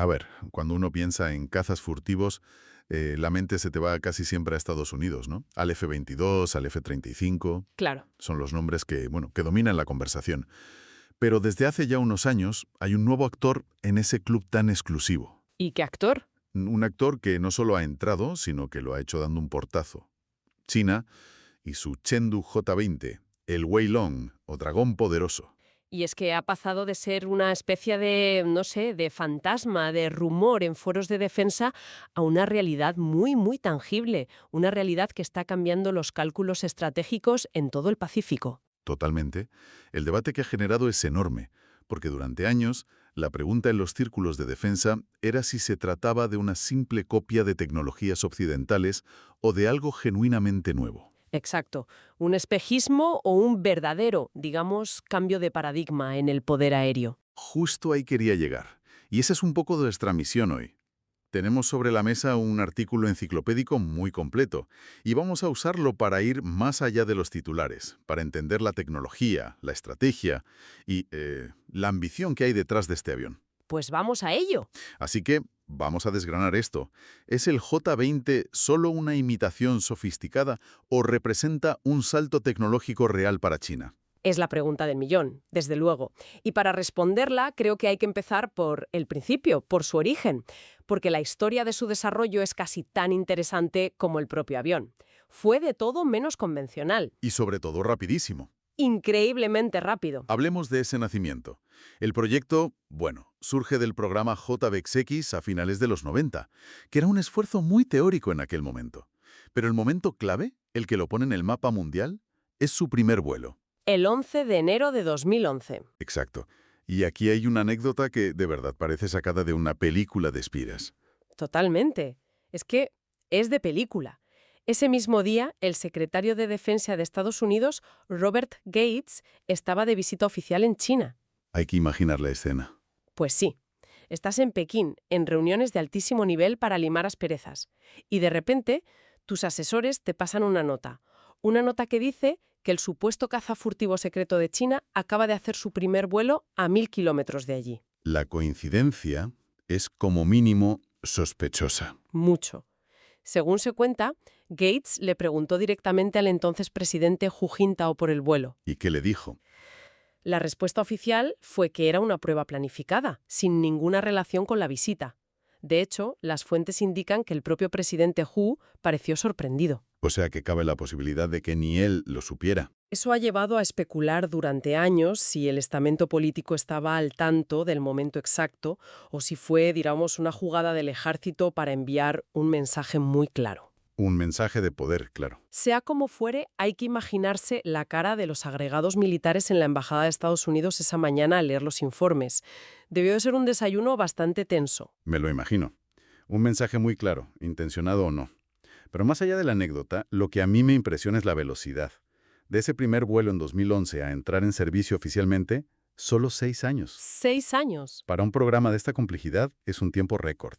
A ver, cuando uno piensa en cazas furtivos, la mente se te va casi siempre a Estados Unidos, ¿no? Al F-22, al F-35, Claro. son los nombres que, bueno, que dominan la conversación. Pero desde hace ya unos años hay un nuevo actor en ese club tan exclusivo. ¿Y qué actor? Un actor que no solo ha entrado, sino que lo ha hecho dando un portazo. China y su Chengdu J-20, el Weilong, o dragón poderoso. Y es que ha pasado de ser una especie de, no sé, de fantasma, de rumor en foros de defensa, a una realidad muy, muy tangible, una realidad que está cambiando los cálculos estratégicos en todo el Pacífico. Totalmente. El debate que ha generado es enorme, porque durante años la pregunta en los círculos de defensa era si se trataba de una simple copia de tecnologías occidentales o de algo genuinamente nuevo. Exacto. Un espejismo o un verdadero, digamos, cambio de paradigma en el poder aéreo. Justo ahí quería llegar. Y esa es un poco de nuestra misión hoy. Tenemos sobre la mesa un artículo enciclopédico muy completo y vamos a usarlo para ir más allá de los titulares, para entender la tecnología, la estrategia y la ambición que hay detrás de este avión. Pues vamos a ello. Así que vamos a desgranar esto. ¿Es el J-20 solo una imitación sofisticada o representa un salto tecnológico real para China? Es la pregunta del millón, desde luego. Y para responderla, creo que hay que empezar por el principio, por su origen, porque la historia de su desarrollo es casi tan interesante como el propio avión. Fue de todo menos convencional. Y sobre todo rapidísimo. Increíblemente rápido. Hablemos de ese nacimiento. El proyecto, bueno, surge del programa JBX a finales de los 90, que era un esfuerzo muy teórico en aquel momento. Pero el momento clave, el que lo pone en el mapa mundial, es su primer vuelo. El 11 de enero de 2011. Exacto. Y aquí hay una anécdota que de verdad parece sacada de una película de espías. Totalmente. Es que es de película. Ese mismo día, el secretario de Defensa de Estados Unidos, Robert Gates, estaba de visita oficial en China. Hay que imaginar la escena. Pues sí. Estás en Pekín, en reuniones de altísimo nivel para limar asperezas. Y de repente, tus asesores te pasan una nota. Una nota que dice que el supuesto caza furtivo secreto de China acaba de hacer su primer vuelo a 1000 kilómetros de allí. La coincidencia es como mínimo sospechosa. Mucho. Según se cuenta, Gates le preguntó directamente al entonces presidente Hu Jintao por el vuelo. ¿Y qué le dijo? La respuesta oficial fue que era una prueba planificada, sin ninguna relación con la visita. De hecho, las fuentes indican que el propio presidente Hu pareció sorprendido. O sea que cabe la posibilidad de que ni él lo supiera. Eso ha llevado a especular durante años si el estamento político estaba al tanto del momento exacto o si fue, digamos, una jugada del ejército para enviar un mensaje muy claro. Un mensaje de poder, claro. Sea como fuere, hay que imaginarse la cara de los agregados militares en la Embajada de Estados Unidos esa mañana al leer los informes. Debió de ser un desayuno bastante tenso. Me lo imagino. Un mensaje muy claro, intencionado o no. Pero más allá de la anécdota, lo que a mí me impresiona es la velocidad. De ese primer vuelo en 2011 a entrar en servicio oficialmente, solo 6 años. 6 años. Para un programa de esta complejidad es un tiempo récord.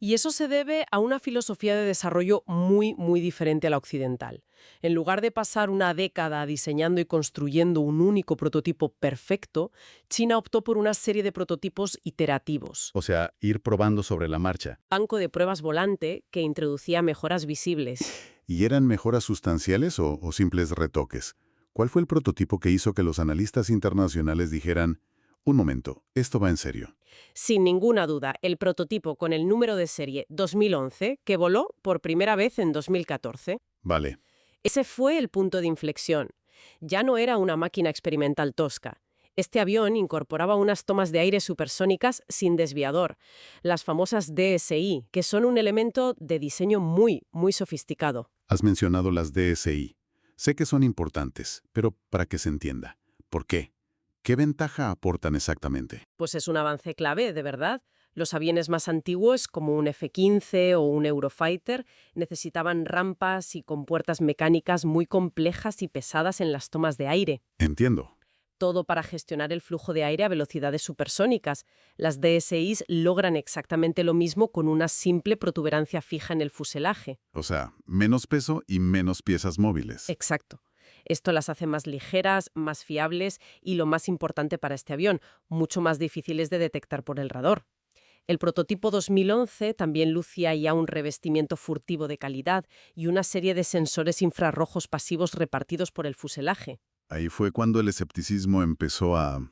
Y eso se debe a una filosofía de desarrollo muy, muy diferente a la occidental. En lugar de pasar una década diseñando y construyendo un único prototipo perfecto, China optó por una serie de prototipos iterativos. O sea, ir probando sobre la marcha. Banco de pruebas volante que introducía mejoras visibles. ¿Y eran mejoras sustanciales o simples retoques? ¿Cuál fue el prototipo que hizo que los analistas internacionales dijeran: un momento, esto va en serio? Sin ninguna duda, el prototipo con el número de serie 2011, que voló por primera vez en 2014. Vale. Ese fue el punto de inflexión. Ya no era una máquina experimental tosca. Este avión incorporaba unas tomas de aire supersónicas sin desviador, las famosas DSI, que son un elemento de diseño muy, muy sofisticado. Has mencionado las DSI. Sé que son importantes, pero para que se entienda, ¿por qué? ¿Qué ventaja aportan exactamente? Pues es un avance clave, de verdad. Los aviones más antiguos, como un F-15 o un Eurofighter, necesitaban rampas y compuertas mecánicas muy complejas y pesadas en las tomas de aire. Entiendo. Todo para gestionar el flujo de aire a velocidades supersónicas. Las DSIs logran exactamente lo mismo con una simple protuberancia fija en el fuselaje. O sea, menos peso y menos piezas móviles. Exacto. Esto las hace más ligeras, más fiables y, lo más importante para este avión, mucho más difíciles de detectar por el radar. El prototipo 2011 también lucía ya un revestimiento furtivo de calidad y una serie de sensores infrarrojos pasivos repartidos por el fuselaje. Ahí fue cuando el escepticismo empezó a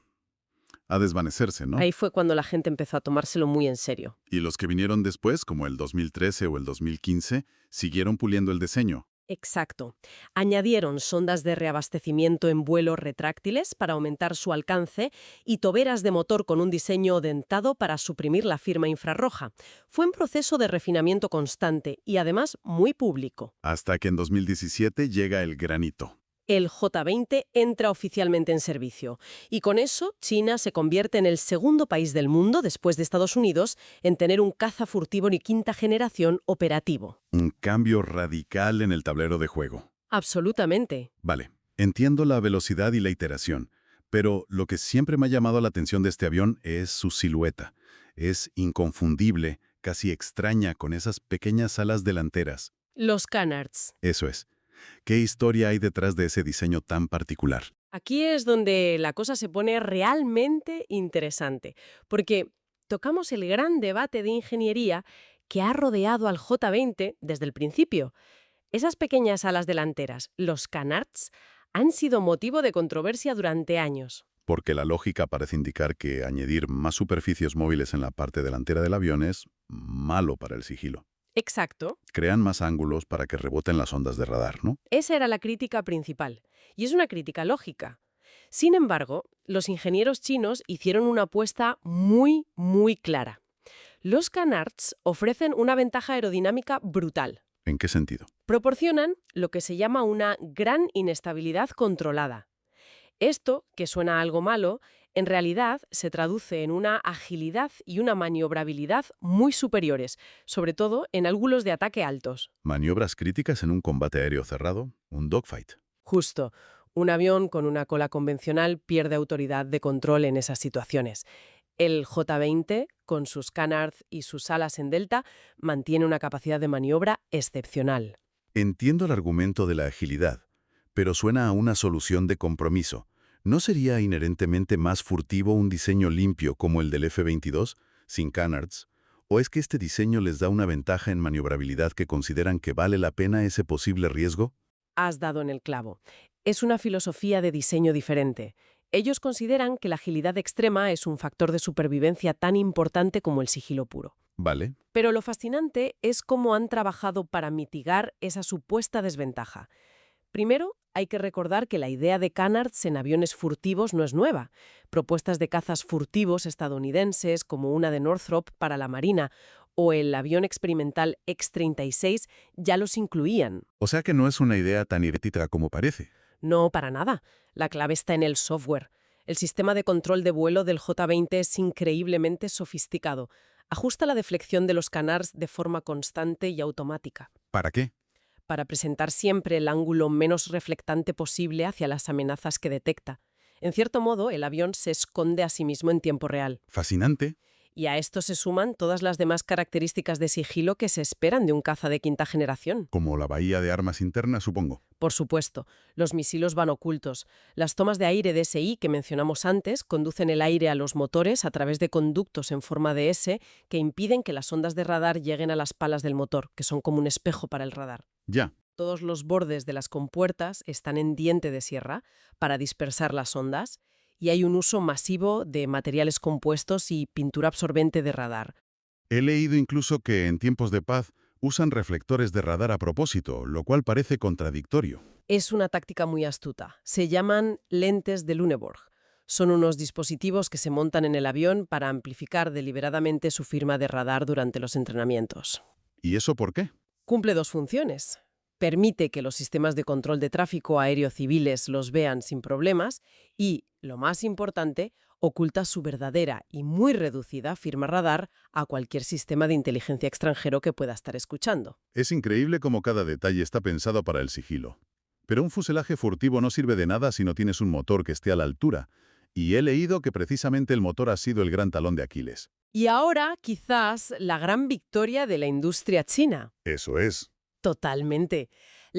desvanecerse, ¿no? Ahí fue cuando la gente empezó a tomárselo muy en serio. Y los que vinieron después, como el 2013 o el 2015, siguieron puliendo el diseño. Exacto. Añadieron sondas de reabastecimiento en vuelo retráctiles para aumentar su alcance y toberas de motor con un diseño dentado para suprimir la firma infrarroja. Fue un proceso de refinamiento constante y además muy público. Hasta que en 2017 llega el granito. El J-20 entra oficialmente en servicio y con eso China se convierte en el segundo país del mundo, después de Estados Unidos, en tener un caza furtivo de quinta generación operativo. Un cambio radical en el tablero de juego. Absolutamente. Vale, entiendo la velocidad y la iteración, pero lo que siempre me ha llamado la atención de este avión es su silueta. Es inconfundible, casi extraña, con esas pequeñas alas delanteras. Los canards. Eso es. ¿Qué historia hay detrás de ese diseño tan particular? Aquí es donde la cosa se pone realmente interesante, porque tocamos el gran debate de ingeniería que ha rodeado al J-20 desde el principio. Esas pequeñas alas delanteras, los canards, han sido motivo de controversia durante años. Porque la lógica parece indicar que añadir más superficies móviles en la parte delantera del avión es malo para el sigilo. Exacto. Crean más ángulos para que reboten las ondas de radar, ¿no? Esa era la crítica principal, y es una crítica lógica. Sin embargo, los ingenieros chinos hicieron una apuesta muy clara. Los canards ofrecen una ventaja aerodinámica brutal. ¿En qué sentido? Proporcionan lo que se llama una gran inestabilidad controlada. Esto, que suena a algo malo, en realidad se traduce en una agilidad y una maniobrabilidad muy superiores, sobre todo en ángulos de ataque altos. Maniobras críticas en un combate aéreo cerrado, un dogfight. Justo, un avión con una cola convencional pierde autoridad de control en esas situaciones. El J-20, con sus canards y sus alas en delta, mantiene una capacidad de maniobra excepcional. Entiendo el argumento de la agilidad, pero suena a una solución de compromiso. ¿No sería inherentemente más furtivo un diseño limpio como el del F-22, sin canards? ¿O es que este diseño les da una ventaja en maniobrabilidad que consideran que vale la pena ese posible riesgo? Has dado en el clavo. Es una filosofía de diseño diferente. Ellos consideran que la agilidad extrema es un factor de supervivencia tan importante como el sigilo puro. Vale. Pero lo fascinante es cómo han trabajado para mitigar esa supuesta desventaja. Primero, hay que recordar que la idea de canards en aviones furtivos no es nueva. Propuestas de cazas furtivos estadounidenses, como una de Northrop para la Marina, o el avión experimental X-36, ya los incluían. O sea que no es una idea tan idéntica como parece. No, para nada. La clave está en el software. El sistema de control de vuelo del J-20 es increíblemente sofisticado. Ajusta la deflexión de los canards de forma constante y automática, ¿Para qué? para presentar siempre el ángulo menos reflectante posible hacia las amenazas que detecta. En cierto modo, el avión se esconde a sí mismo en tiempo real. Fascinante. Y a esto se suman todas las demás características de sigilo que se esperan de un caza de quinta generación. Como la bahía de armas interna, supongo. Por supuesto, los misiles van ocultos. Las tomas de aire DSI que mencionamos antes conducen el aire a los motores a través de conductos en forma de S que impiden que las ondas de radar lleguen a las palas del motor, que son como un espejo para el radar. Ya. Todos los bordes de las compuertas están en diente de sierra para dispersar las ondas y hay un uso masivo de materiales compuestos y pintura absorbente de radar. He leído incluso que en tiempos de paz usan reflectores de radar a propósito, lo cual parece contradictorio. Es una táctica muy astuta. Se llaman lentes de Lüneburg. Son unos dispositivos que se montan en el avión para amplificar deliberadamente su firma de radar durante los entrenamientos. ¿Y eso por qué? Cumple dos funciones. Permite que los sistemas de control de tráfico aéreo civiles los vean sin problemas y, lo más importante, oculta su verdadera y muy reducida firma radar a cualquier sistema de inteligencia extranjero que pueda estar escuchando. Es increíble cómo cada detalle está pensado para el sigilo. Pero un fuselaje furtivo no sirve de nada si no tienes un motor que esté a la altura. Y he leído que precisamente el motor ha sido el gran talón de Aquiles. Y ahora, quizás, la gran victoria de la industria china. Eso es. Totalmente.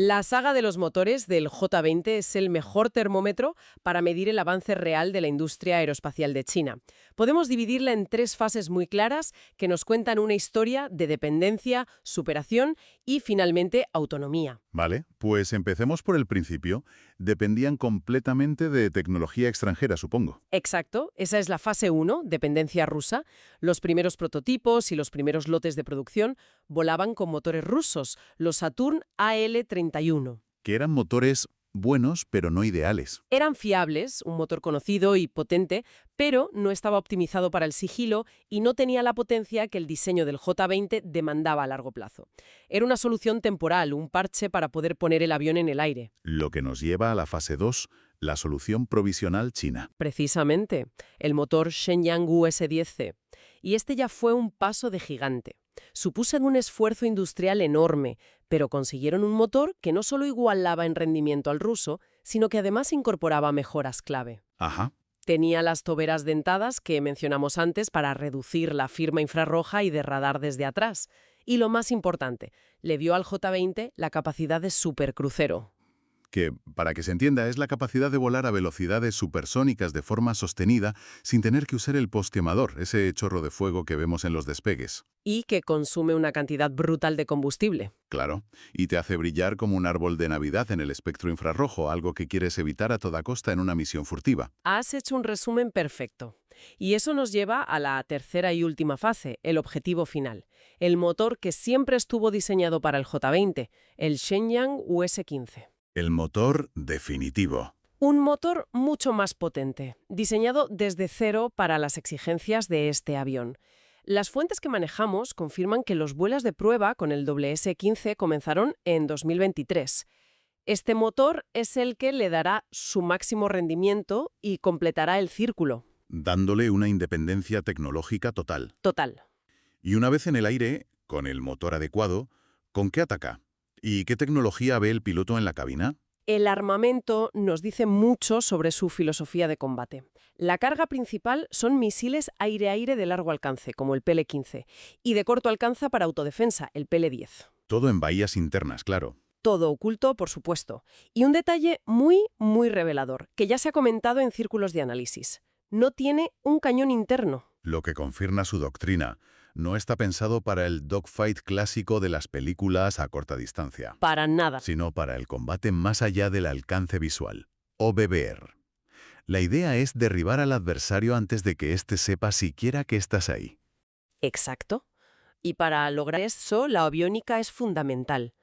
La saga de los motores del J-20 es el mejor termómetro para medir el avance real de la industria aeroespacial de China. Podemos dividirla en 3 fases muy claras que nos cuentan una historia de dependencia, superación y, finalmente, autonomía. Vale, pues empecemos por el principio. Dependían completamente de tecnología extranjera, supongo. Exacto, esa es la fase 1, dependencia rusa. Los primeros prototipos y los primeros lotes de producción volaban con motores rusos, los Saturn AL-31. Que eran motores buenos, pero no ideales. Eran fiables, un motor conocido y potente, pero no estaba optimizado para el sigilo y no tenía la potencia que el diseño del J-20 demandaba a largo plazo. Era una solución temporal, un parche para poder poner el avión en el aire. Lo que nos lleva a la fase 2, la solución provisional china. Precisamente, el motor Shenyang US-10C. Y este ya fue un paso de gigante. Supuso un esfuerzo industrial enorme, pero consiguieron un motor que no solo igualaba en rendimiento al ruso, sino que además incorporaba mejoras clave. Ajá. Tenía las toberas dentadas que mencionamos antes para reducir la firma infrarroja y de radar desde atrás. Y lo más importante, le dio al J-20 la capacidad de supercrucero. Que, para que se entienda, es la capacidad de volar a velocidades supersónicas de forma sostenida sin tener que usar el postquemador, ese chorro de fuego que vemos en los despegues. Y que consume una cantidad brutal de combustible. Claro, y te hace brillar como un árbol de Navidad en el espectro infrarrojo, algo que quieres evitar a toda costa en una misión furtiva. Has hecho un resumen perfecto. Y eso nos lleva a la tercera y última fase, el objetivo final. El motor que siempre estuvo diseñado para el J-20, el Shenyang US-15. El motor definitivo. Un motor mucho más potente, diseñado desde cero para las exigencias de este avión. Las fuentes que manejamos confirman que los vuelos de prueba con el WS-15 comenzaron en 2023. Este motor es el que le dará su máximo rendimiento y completará el círculo. Dándole una independencia tecnológica total. Total. Y una vez en el aire, con el motor adecuado, ¿con qué ataca? ¿Y qué tecnología ve el piloto en la cabina? El armamento nos dice mucho sobre su filosofía de combate. La carga principal son misiles aire-aire de largo alcance, como el PL-15, y de corto alcance para autodefensa, el PL-10. Todo en bahías internas, claro. Todo oculto, por supuesto. Y un detalle muy, muy revelador, que ya se ha comentado en círculos de análisis. No tiene un cañón interno. Lo que confirma su doctrina. No está pensado para el dogfight clásico de las películas a corta distancia. Para nada. Sino para el combate más allá del alcance visual. OBBR. La idea es derribar al adversario antes de que éste sepa siquiera que estás ahí. Exacto. Y para lograr eso, la aviónica es fundamental.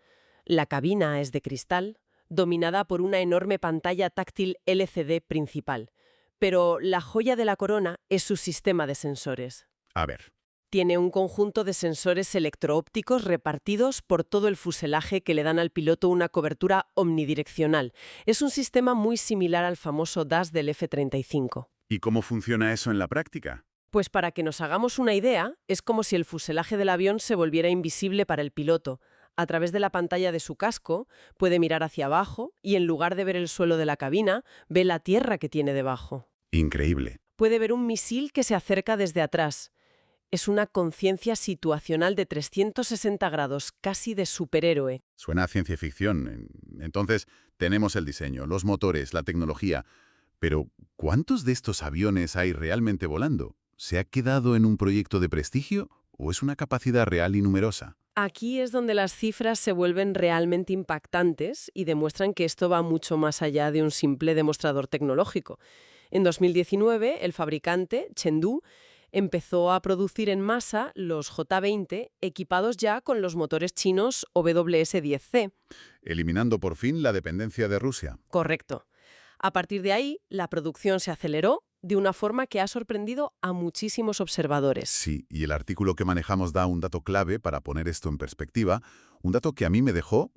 La cabina es de cristal, dominada por una enorme pantalla táctil LCD principal. Pero la joya de la corona es su sistema de sensores. A ver. Tiene un conjunto de sensores electroópticos repartidos por todo el fuselaje que le dan al piloto una cobertura omnidireccional. Es un sistema muy similar al famoso DAS del F-35. ¿Y cómo funciona eso en la práctica? Pues para que nos hagamos una idea, es como si el fuselaje del avión se volviera invisible para el piloto. A través de la pantalla de su casco, puede mirar hacia abajo y en lugar de ver el suelo de la cabina, ve la tierra que tiene debajo. Increíble. Puede ver un misil que se acerca desde atrás. Es una conciencia situacional de 360 grados, casi de superhéroe. Suena a ciencia ficción. Entonces, tenemos el diseño, los motores, la tecnología. Pero, ¿cuántos de estos aviones hay realmente volando? ¿Se ha quedado en un proyecto de prestigio o es una capacidad real y numerosa? Aquí es donde las cifras se vuelven realmente impactantes y demuestran que esto va mucho más allá de un simple demostrador tecnológico. En 2019, el fabricante, Chengdu, empezó a producir en masa los J-20 equipados ya con los motores chinos WS-10C. Eliminando por fin la dependencia de Rusia. Correcto. A partir de ahí, la producción se aceleró de una forma que ha sorprendido a muchísimos observadores. Sí, y el artículo que manejamos da un dato clave para poner esto en perspectiva, un dato que a mí me dejó,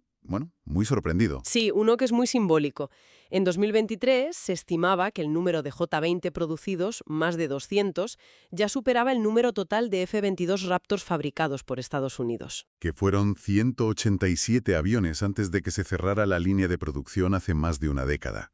muy sorprendido. Sí, uno que es muy simbólico. En 2023 se estimaba que el número de J-20 producidos, más de 200, ya superaba el número total de F-22 Raptors fabricados por Estados Unidos. Que fueron 187 aviones antes de que se cerrara la línea de producción hace más de una década.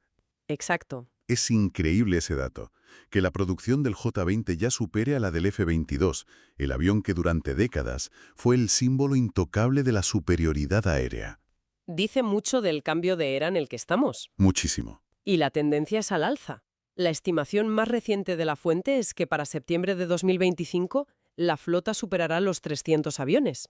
Exacto. Es increíble ese dato, que la producción del J-20 ya supere a la del F-22, el avión que durante décadas fue el símbolo intocable de la superioridad aérea. Dice mucho del cambio de era en el que estamos. Muchísimo. Y la tendencia es al alza. La estimación más reciente de la fuente es que para septiembre de 2025 la flota superará los 300 aviones.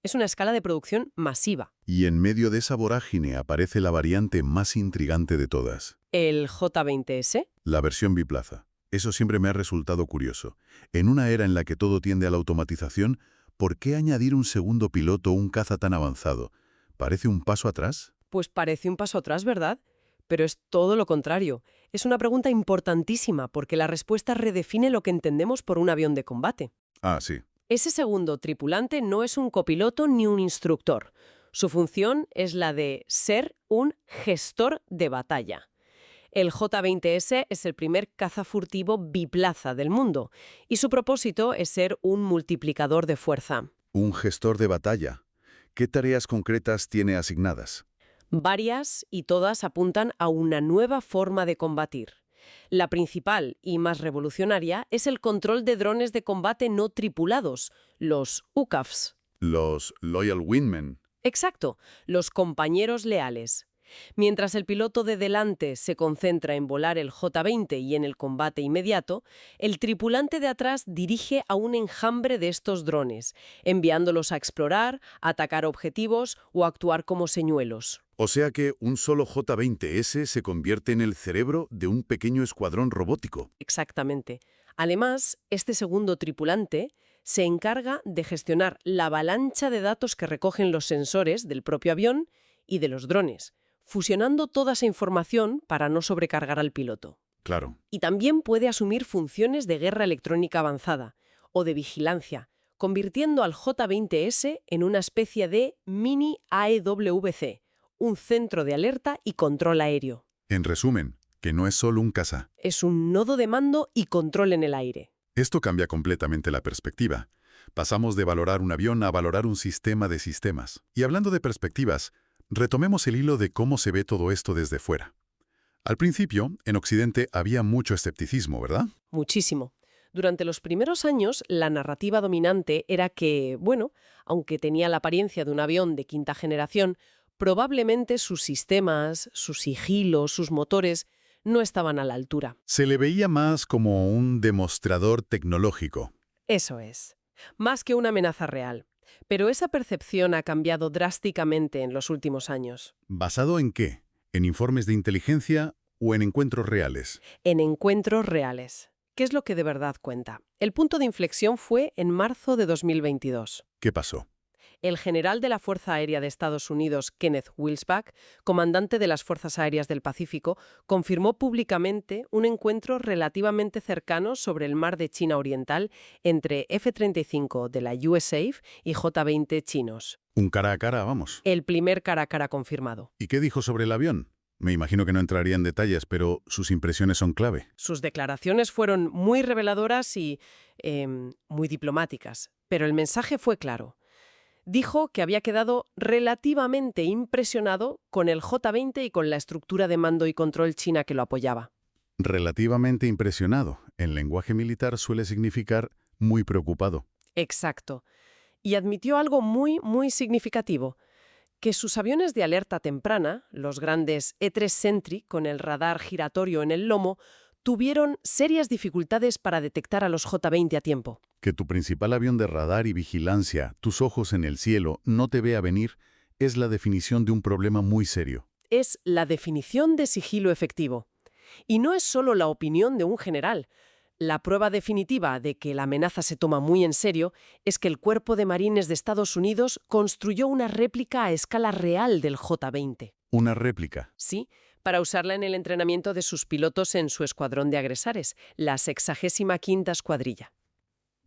Es una escala de producción masiva. Y en medio de esa vorágine aparece la variante más intrigante de todas, ¿El J-20S? la versión biplaza. Eso siempre me ha resultado curioso. En una era en la que todo tiende a la automatización, ¿por qué añadir un segundo piloto o un caza tan avanzado? ¿Parece un paso atrás? Pues parece un paso atrás, ¿verdad? Pero es todo lo contrario. Es una pregunta importantísima porque la respuesta redefine lo que entendemos por un avión de combate. Ah, sí. Ese segundo tripulante no es un copiloto ni un instructor. Su función es la de ser un gestor de batalla. El J-20S es el primer caza furtivo biplaza del mundo y su propósito es ser un multiplicador de fuerza. Un gestor de batalla. ¿Qué tareas concretas tiene asignadas? Varias y todas apuntan a una nueva forma de combatir. La principal y más revolucionaria es el control de drones de combate no tripulados, los UCAVs. Los Loyal Wingmen. Exacto, los compañeros leales. Mientras el piloto de delante se concentra en volar el J-20 y en el combate inmediato, el tripulante de atrás dirige a un enjambre de estos drones, enviándolos a explorar, atacar objetivos o actuar como señuelos. O sea que un solo J-20S se convierte en el cerebro de un pequeño escuadrón robótico. Exactamente. Además, este segundo tripulante se encarga de gestionar la avalancha de datos que recogen los sensores del propio avión y de los drones, fusionando toda esa información para no sobrecargar al piloto. Claro. Y también puede asumir funciones de guerra electrónica avanzada o de vigilancia, convirtiendo al J-20S en una especie de mini AEWC, un centro de alerta y control aéreo. En resumen, que no es solo un caza. Es un nodo de mando y control en el aire. Esto cambia completamente la perspectiva. Pasamos de valorar un avión a valorar un sistema de sistemas. Y hablando de perspectivas, retomemos el hilo de cómo se ve todo esto desde fuera. Al principio, en Occidente había mucho escepticismo, ¿verdad? Muchísimo. Durante los primeros años, la narrativa dominante era que, bueno, aunque tenía la apariencia de un avión de quinta generación, probablemente sus sistemas, su sigilo, sus motores no estaban a la altura. Se le veía más como un demostrador tecnológico. Eso es. Más que una amenaza real. Pero esa percepción ha cambiado drásticamente en los últimos años. ¿Basado en qué? ¿En informes de inteligencia o en encuentros reales? En encuentros reales. ¿Qué es lo que de verdad cuenta? El punto de inflexión fue en marzo de 2022. ¿Qué pasó? El general de la Fuerza Aérea de Estados Unidos, Kenneth Wilsbach, comandante de las Fuerzas Aéreas del Pacífico, confirmó públicamente un encuentro relativamente cercano sobre el mar de China Oriental entre F-35 de la USAF y J-20 chinos. Un cara a cara, vamos. El primer cara a cara confirmado. ¿Y qué dijo sobre el avión? Me imagino que no entraría en detalles, pero sus impresiones son clave. Sus declaraciones fueron muy reveladoras y muy diplomáticas, pero el mensaje fue claro. Dijo que había quedado relativamente impresionado con el J-20 y con la estructura de mando y control china que lo apoyaba. Relativamente impresionado. En lenguaje militar suele significar muy preocupado. Exacto. Y admitió algo muy, muy significativo, que sus aviones de alerta temprana, los grandes E-3 Sentry con el radar giratorio en el lomo, tuvieron serias dificultades para detectar a los J-20 a tiempo. Que tu principal avión de radar y vigilancia, tus ojos en el cielo, no te vea venir, es la definición de un problema muy serio. Es la definición de sigilo efectivo. Y no es solo la opinión de un general. La prueba definitiva de que la amenaza se toma muy en serio es que el Cuerpo de Marines de Estados Unidos construyó una réplica a escala real del J-20. Una réplica. Sí, para usarla en el entrenamiento de sus pilotos en su escuadrón de agresares, la 65ª Escuadrilla.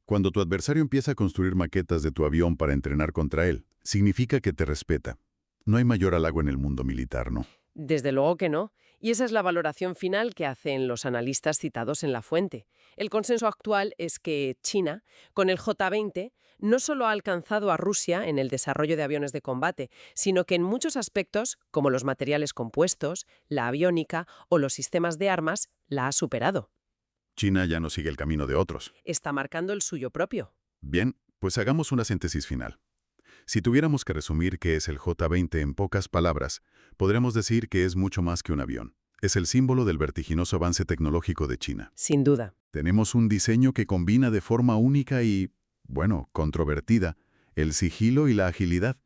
Cuando tu adversario empieza a construir maquetas de tu avión para entrenar contra él, significa que te respeta. No hay mayor halago en el mundo militar, ¿no? Desde luego que no. Y esa es la valoración final que hacen los analistas citados en la fuente. El consenso actual es que China, con el J-20, no solo ha alcanzado a Rusia en el desarrollo de aviones de combate, sino que en muchos aspectos, como los materiales compuestos, la aviónica o los sistemas de armas, la ha superado. China ya no sigue el camino de otros. Está marcando el suyo propio. Bien, pues hagamos una síntesis final. Si tuviéramos que resumir qué es el J-20 en pocas palabras, podríamos decir que es mucho más que un avión. Es el símbolo del vertiginoso avance tecnológico de China. Sin duda. Tenemos un diseño que combina de forma única y, bueno, controvertida, el sigilo y la agilidad.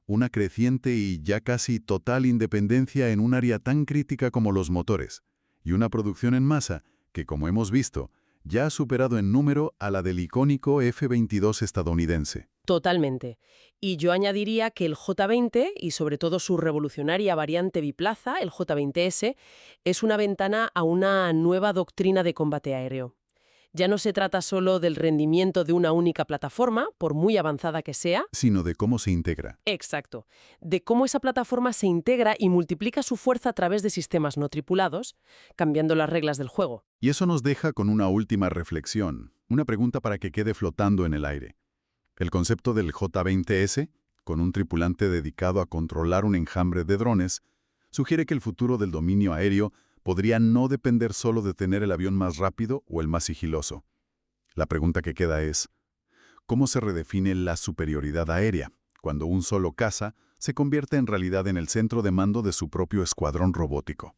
Una creciente y ya casi total independencia en un área tan crítica como los motores, y una producción en masa que, como hemos visto, ya ha superado en número a la del icónico F-22 estadounidense. Totalmente. Y yo añadiría que el J-20, y sobre todo su revolucionaria variante biplaza, el J-20S, es una ventana a una nueva doctrina de combate aéreo. Ya no se trata solo del rendimiento de una única plataforma, por muy avanzada que sea. Sino de cómo se integra. Exacto. De cómo esa plataforma se integra y multiplica su fuerza a través de sistemas no tripulados, cambiando las reglas del juego. Y eso nos deja con una última reflexión, una pregunta para que quede flotando en el aire. El concepto del J-20S, con un tripulante dedicado a controlar un enjambre de drones, sugiere que el futuro del dominio aéreo podría no depender solo de tener el avión más rápido o el más sigiloso. La pregunta que queda es, ¿cómo se redefine la superioridad aérea cuando un solo caza se convierte en realidad en el centro de mando de su propio escuadrón robótico?